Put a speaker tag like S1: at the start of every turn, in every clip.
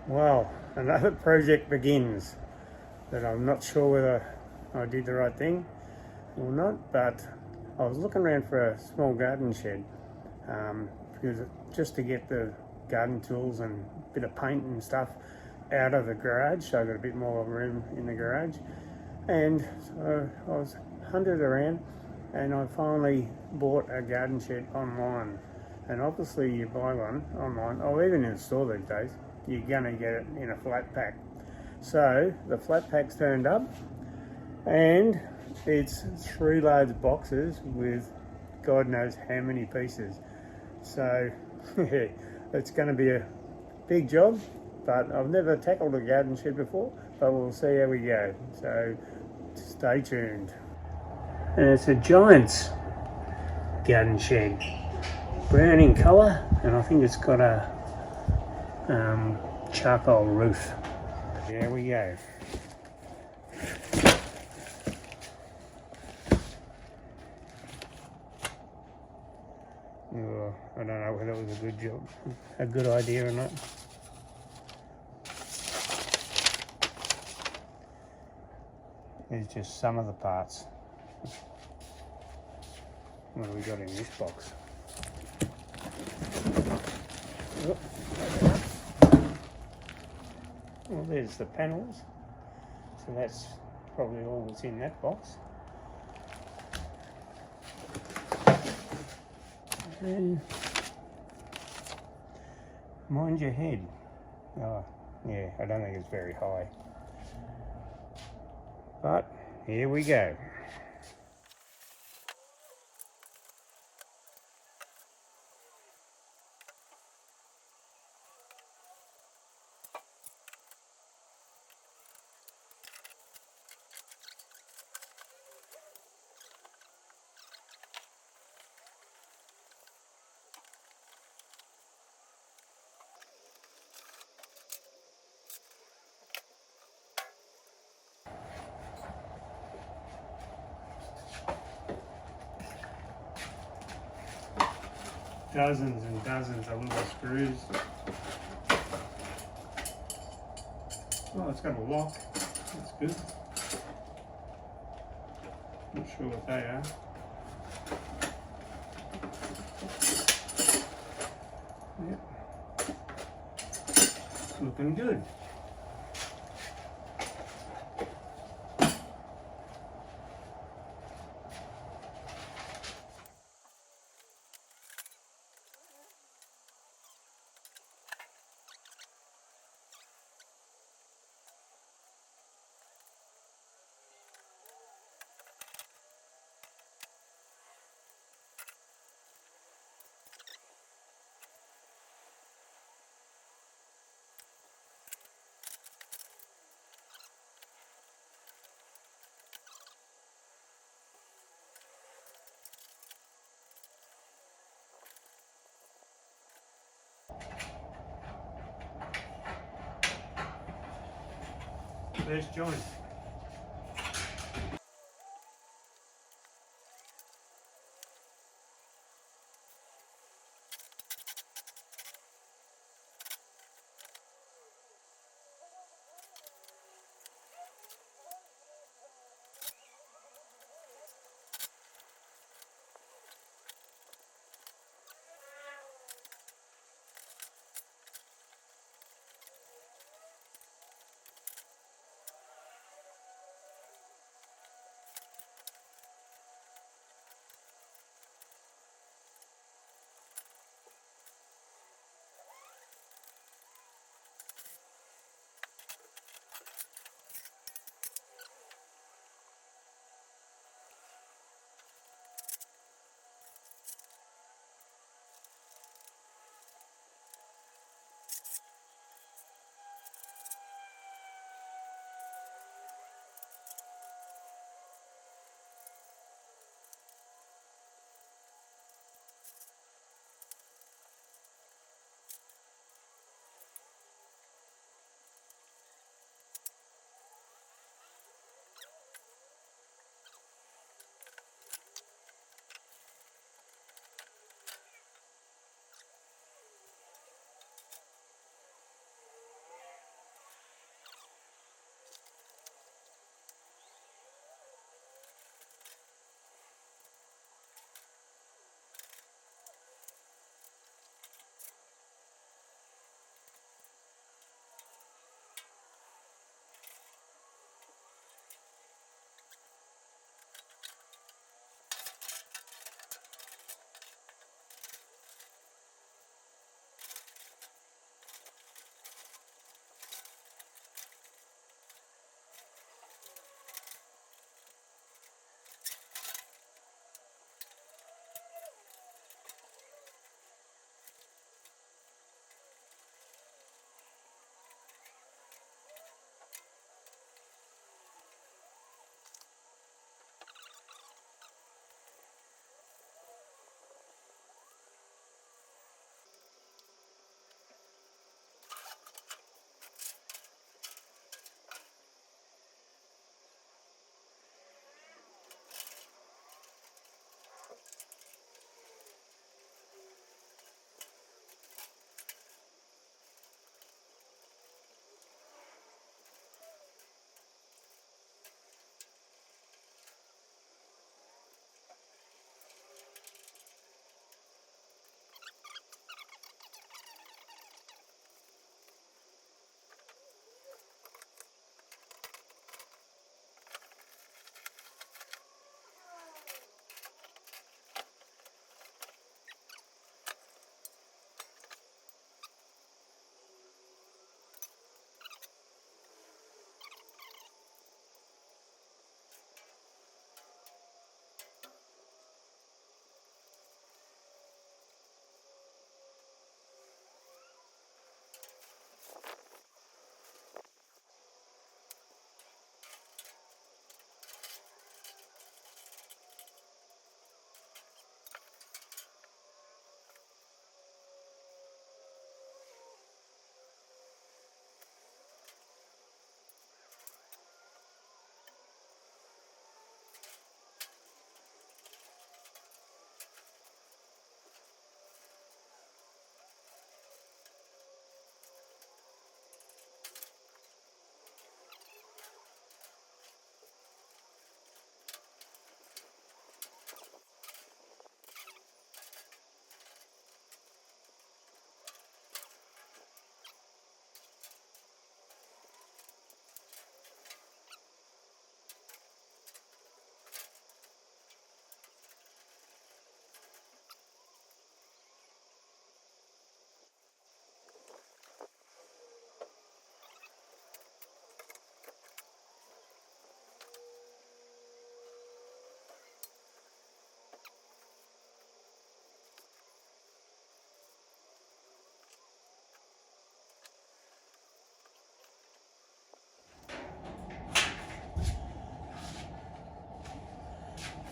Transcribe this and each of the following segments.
S1: Well, another project begins that I'm not sure whether I did the right thing or not, but I was looking around for a small garden shed because just to get the garden tools and a bit of paint and stuff out of the garage, so I got a bit more room in the garage. And so I was hunted around and I finally bought a garden shed online. And obviously you buy one online, or even in a store these days, you're gonna get it in a flat pack. So the flat pack's turned up and it's 3 large boxes with God knows how many pieces. So it's going to be a big job, but I've never tackled a garden shed before, but we'll see how we go. So stay tuned. And it's a Giant's garden shed, brown in colour, and I think it's got a charcoal roof. There we go. Oh, I don't know whether it was a good job, a good idea or not. There's just some of the parts. What have we got in this box? Oh. Well, there's the panels. So that's probably all that's in that box. And mind your head. Oh, yeah, I don't think it's very high. But here we go. Dozens and dozens of little screws. Oh, it's got a lock. That's good. Not sure what they are. Yep. Looking good. First joint.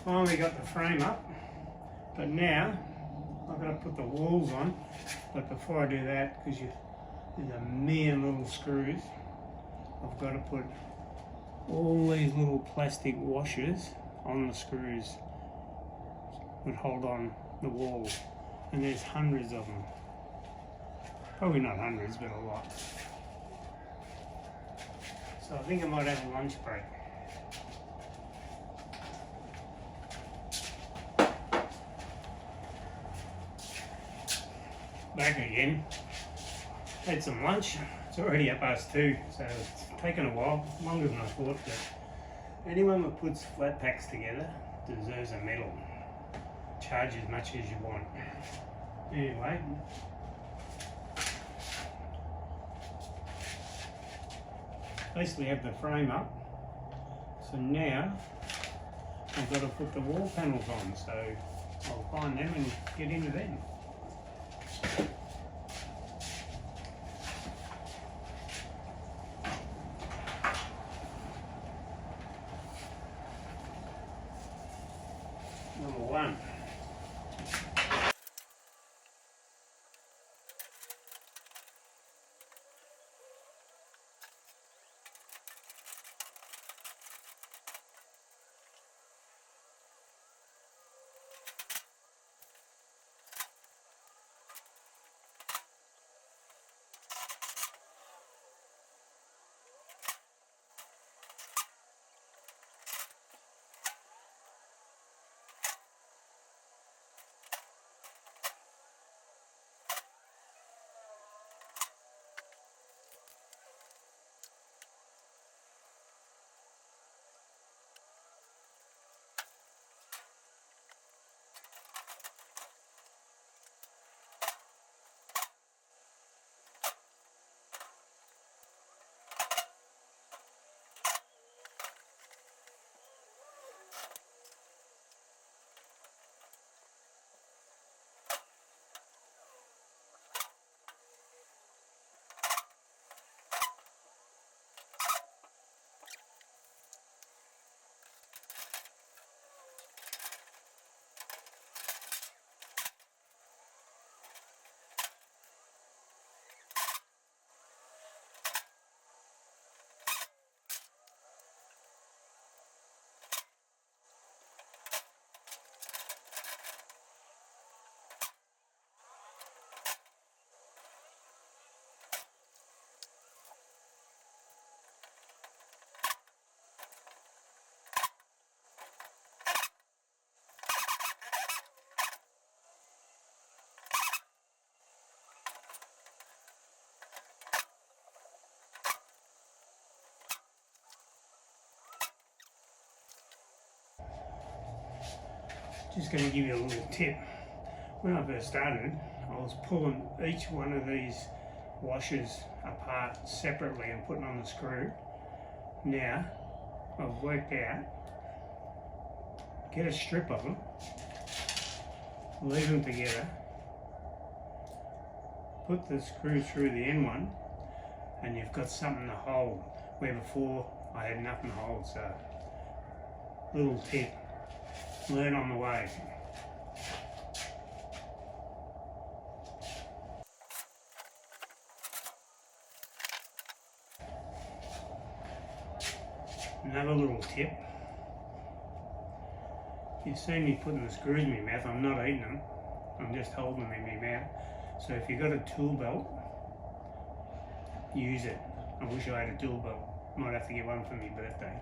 S1: finally got the frame up, but now I've got to put the walls on. But before I do that, because there's a million little screws, I've got to put all these little plastic washers on the screws that hold on the wall, and there's hundreds of them. Probably not hundreds, but a lot. So I think I might have a lunch break. Back again. Had some lunch. It's already 2:30, so it's taken a while, longer than I thought, but anyone that puts flat packs together deserves a medal. Charge as much as you want. Anyway, basically have the frame up, so now I've got to put the wall panels on, so I'll find them and get into them. Number one. Just going to give you a little tip. When I first started, I was pulling each one of these washers apart separately and putting on the screw. Now, I've worked out, get a strip of them, leave them together, put the screw through the end one, and you've got something to hold, where before I had nothing to hold. So, little tip. Learn on the way. Another little tip. You see me putting the screws in my mouth, I'm not eating them, I'm just holding them in my mouth. So if you've got a tool belt, use it. I wish I had a tool belt. Might have to get one for my birthday.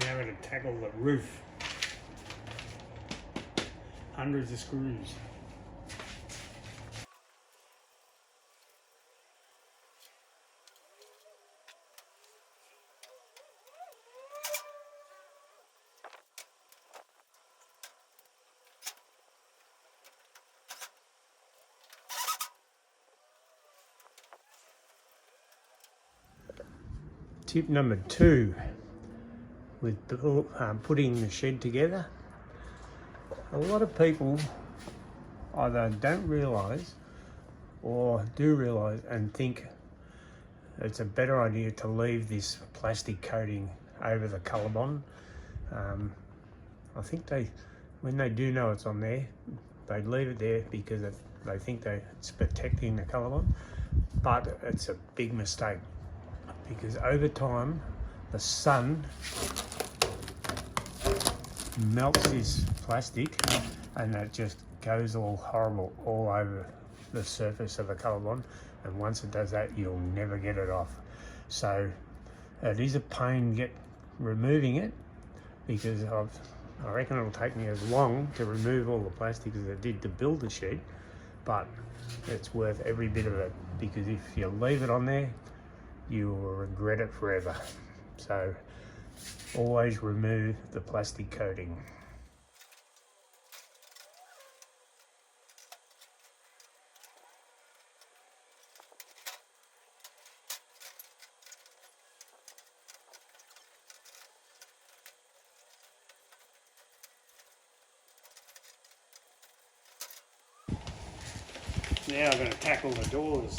S1: Now we're going to tackle the roof. Hundreds of screws. Tip number 2 with putting the shed together. A lot of people either don't realise or do realise and think it's a better idea to leave this plastic coating over the colorbond. I think when they do know it's on there, they leave it there because they think it's protecting the colorbond, but it's a big mistake because over time the sun melts this plastic and it just goes all horrible all over the surface of the colorbond, and once it does that you'll never get it off. So it is a pain removing it, because I reckon it'll take me as long to remove all the plastic as it did to build the shed, but it's worth every bit of it, because if you leave it on there you will regret it forever. So always remove the plastic coating. Now I'm going to tackle the doors.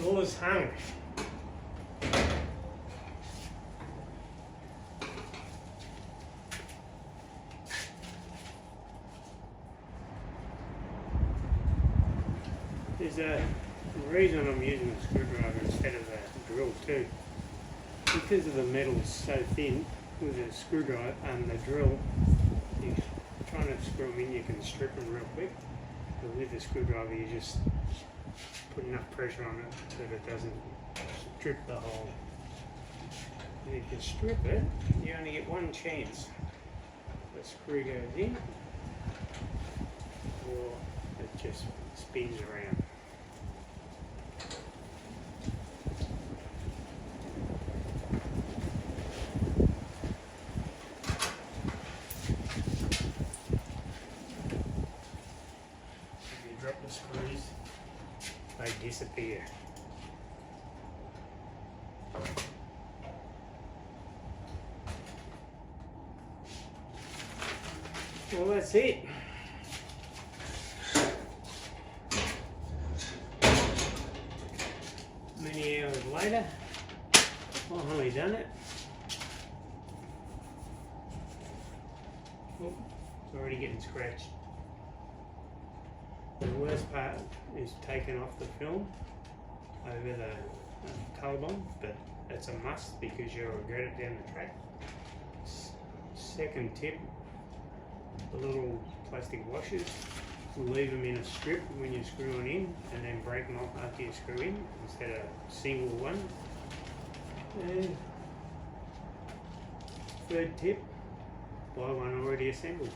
S1: Doors hung. There's a reason I'm using a screwdriver instead of a drill too. Because of the metal's so thin, with a screwdriver and the drill, you're trying to screw them in, you can strip them real quick. But with the screwdriver you just put enough pressure on it so that it doesn't strip the hole. And if you strip it, you only get one chance. The screw goes in, or it just spins around. If you drop the screws, they disappear. Well, that's it. Many hours later, I've finally done it. Oh, it's already getting scratched. The worst part is taking off the film over the colorbond, but it's a must because you'll regret it down the track. Second tip, the little plastic washers, leave them in a strip when you're screwing in, and then break them off after you screw in instead of single one. And third tip, buy one already assembled.